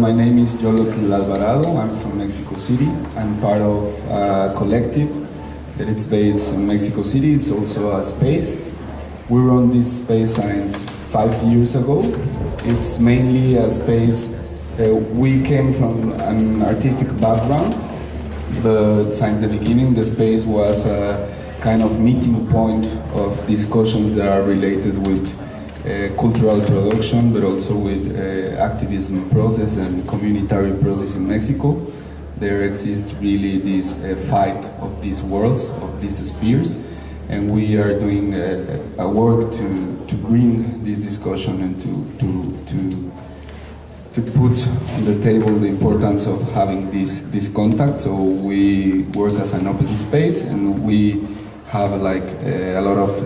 my name is Alvarado. I'm from Mexico City. I'm part of a collective that it's based in Mexico City. It's also a space. We run this space since 5 years ago. It's mainly a space. We came from an artistic background, but since the beginning, the space was a kind of meeting point of discussions that are related with cultural production, but also with activism process and communitary process in Mexico. There exists really this fight of these worlds, of these spheres, and we are doing a work to bring this discussion and to put on the table the importance of having this contact. So we work as an open space, and we have like a lot of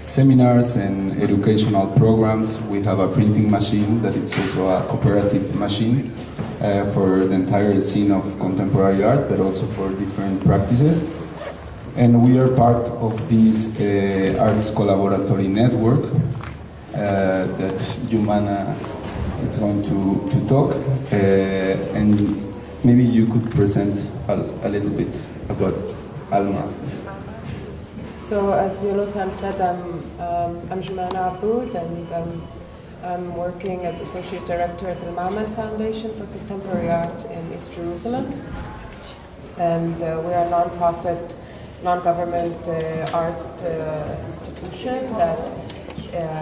seminars and educational programs. We have a printing machine that is also a cooperative machine for the entire scene of contemporary art, but also for different practices. And we are part of this arts collaboratory network that Jumana is going to talk. And maybe you could present a little bit about Alma. So, as Yolotan said, I'm Jumana Aboud, and I'm working as Associate Director at the Mauman Foundation for Contemporary Art in East Jerusalem. And we are a non-profit, non-government art institution that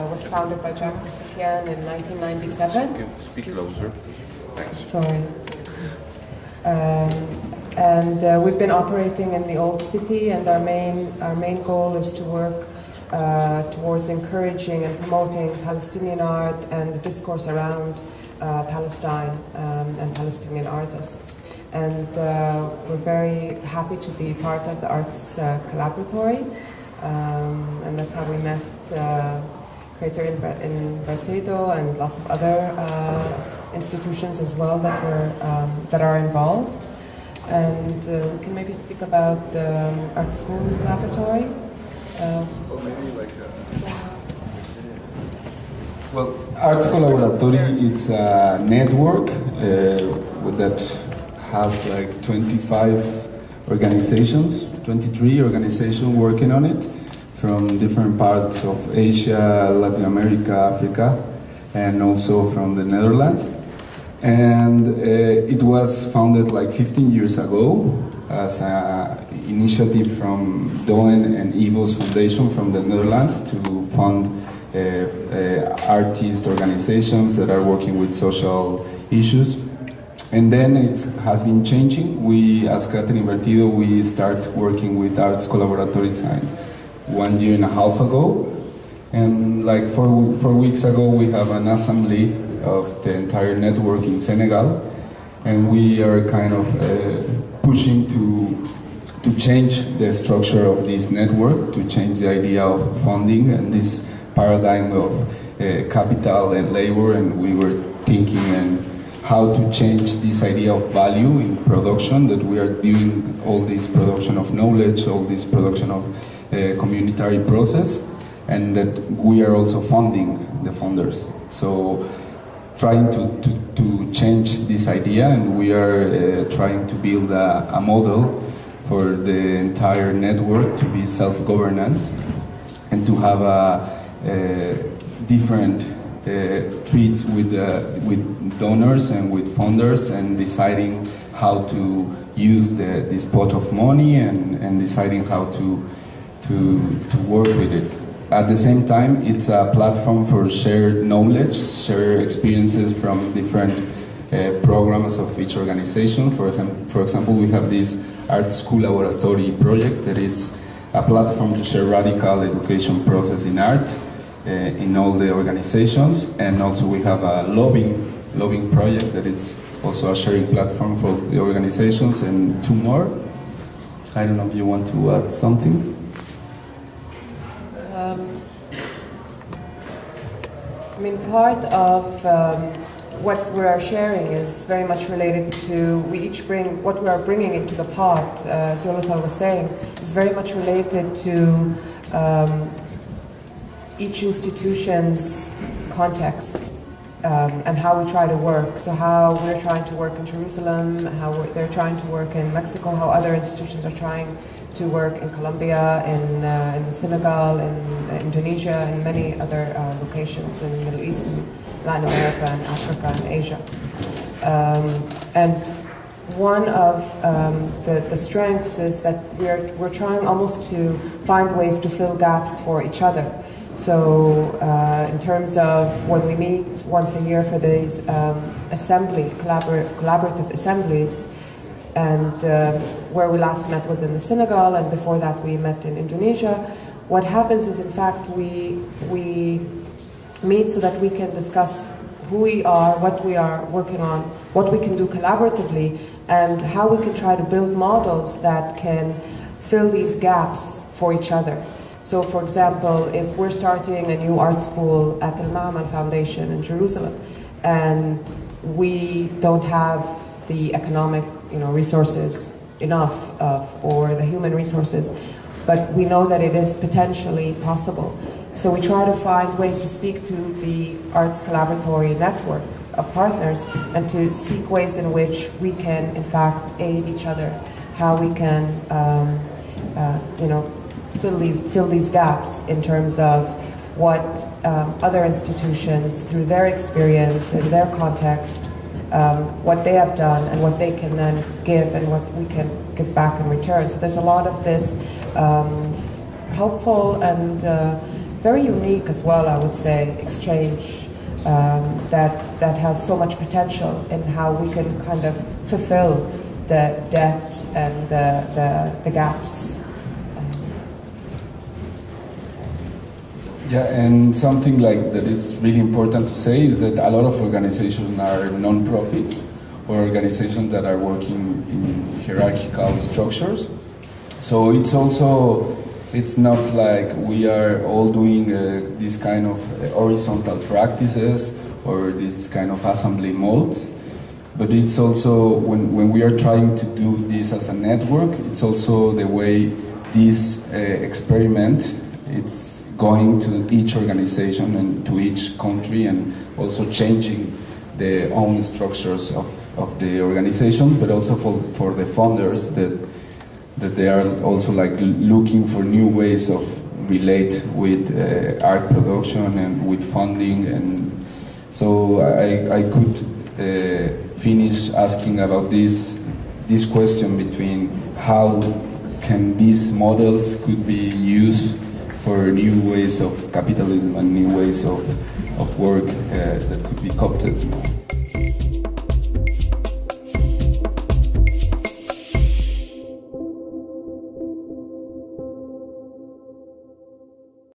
was founded by Jack Fischer in 1997. Speak closer. Thanks. Sorry. And we've been operating in the old city, and our main goal is to work towards encouraging and promoting Palestinian art and the discourse around Palestine and Palestinian artists. And we're very happy to be part of the Arts Collaboratory, and that's how we met Crater Invertido and lots of other institutions as well that are involved. And we can maybe speak about the art school laboratory. Well, Arts Collaboratory, it's a network that has like 25 organizations, 23 organizations working on it from different parts of Asia, Latin America, Africa, and also from the Netherlands. And it was founded like 15 years ago as an initiative from Doen and Ivo's Foundation from the Netherlands to fund artist organizations that are working with social issues. And then it has been changing. We, as Crater Invertido, we start working with Arts Collaboratory since 1.5 years ago. And like four weeks ago, we have an assembly of the entire network in Senegal, and we are kind of pushing to change the structure of this network, to change the idea of funding and this paradigm of capital and labor. And we were thinking and how to change this idea of value in production, that we are doing all this production of knowledge, all this production of communitary process, and that we are also funding the funders. So trying to change this idea, and we are trying to build a model for the entire network to be self-governance and to have a different treats with donors and with funders, and deciding how to use this pot of money and deciding how to work with it. At the same time, it's a platform for shared knowledge, shared experiences from different programs of each organization. For example, we have this art school laboratory project that is a platform to share radical education process in art in all the organizations. And also we have a lobbying project that is also a sharing platform for the organizations, and 2 more. I don't know if you want to add something. I mean, part of what we are sharing is very much related to, we each bring, what we are bringing into the pot, as Yolotan was saying, is very much related to each institution's context. and how we try to work. So how we're trying to work in Jerusalem, how they're trying to work in Mexico, how other institutions are trying to work in Colombia, in Senegal, in Indonesia, and many other locations in the Middle East, and Latin America, and Africa, and Asia. And one of the strengths is that we're trying almost to find ways to fill gaps for each other. So in terms of when we meet once a year for these collaborative assemblies, and where we last met was in the Senegal, and before that we met in Indonesia, what happens is, in fact, we meet so that we can discuss who we are, what we are working on, what we can do collaboratively, and how we can try to build models that can fill these gaps for each other. So, for example, if we're starting a new art school at the Ma'amal Foundation in Jerusalem, and we don't have the economic, resources enough or the human resources, but we know that it is potentially possible. So we try to find ways to speak to the arts collaboratory network of partners and to seek ways in which we can, in fact, aid each other, how we can, fill these gaps in terms of what other institutions, through their experience and their context, what they have done and what they can then give and what we can give back in return. So there's a lot of this helpful and very unique as well, I would say, exchange that has so much potential in how we can kind of fulfill the depth and the gaps. Yeah, and something like that is really important to say is that a lot of organizations are non-profits or organizations that are working in hierarchical structures. So it's not like we are all doing this kind of horizontal practices or this kind of assembly modes, but it's also, when we are trying to do this as a network, it's also the way this experiment, it's going to each organization and to each country, and also changing the own structures of the organizations, but also for the funders that they are also like looking for new ways of relate with art production and with funding. And so I could finish asking about this question between how can these models could be used for new ways of capitalism and new ways of work that could be coopted.